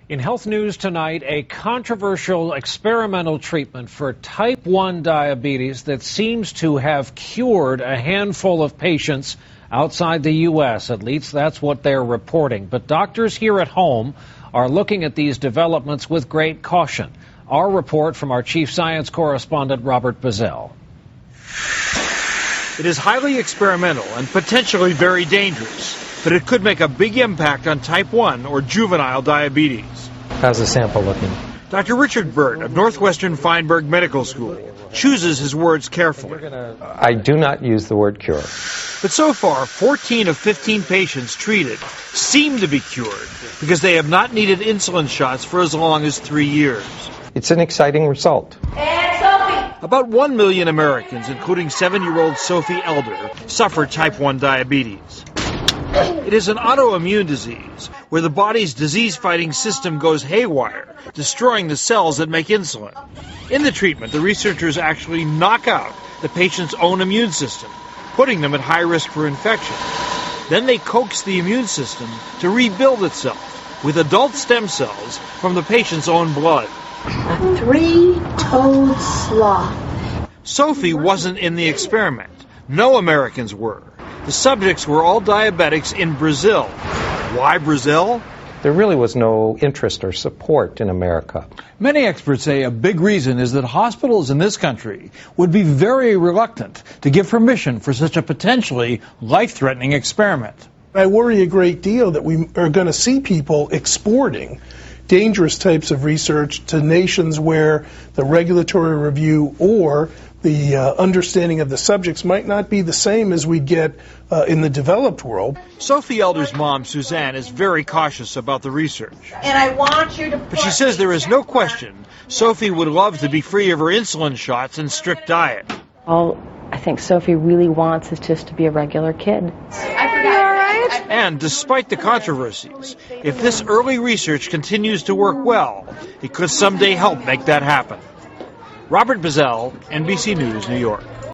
In health news tonight, a controversial experimental treatment for type 1 diabetes that seems to have cured a handful of patients outside the U.S. At least that's what they're reporting. But doctors here at home are looking at these developments with great caution. Our report from our chief science correspondent, Robert Bazell. It is highly experimental and potentially very dangerous, but it could make a big impact on type 1 or juvenile diabetes. How's the sample looking? Dr. Richard Burt of Northwestern Feinberg Medical School chooses his words carefully. I do not use the word cure. But so far, 14 of 15 patients treated seem to be cured because they have not needed insulin shots for as long as 3 years. It's an exciting result. About 1 million Americans, including 7-year-old Sophie Elder, suffer type 1 diabetes. It is an autoimmune disease where the body's disease-fighting system goes haywire, destroying the cells that make insulin. In the treatment, the researchers actually knock out the patient's own immune system, putting them at high risk for infection. Then they coax the immune system to rebuild itself with adult stem cells from the patient's own blood. A three-toed sloth. Sophie wasn't in the experiment. No Americans were. The subjects were all diabetics in Brazil. Why Brazil? There really was no interest or support in America. Many experts say a big reason is that hospitals in this country would be very reluctant to give permission for such a potentially life-threatening experiment. I worry a great deal that we are going to see people exporting dangerous types of research to nations where the regulatory review or the understanding of the subjects might not be the same as we get in the developed world. Sophie Elder's mom, Suzanne, is very cautious about the research. And I want you to. But she says there is no question Sophie would love to be free of her insulin shots and strict diet. All I think Sophie really wants is just to be a regular kid. And despite the controversies, if this early research continues to work well, it could someday help make that happen. Robert Bazell, NBC News, New York.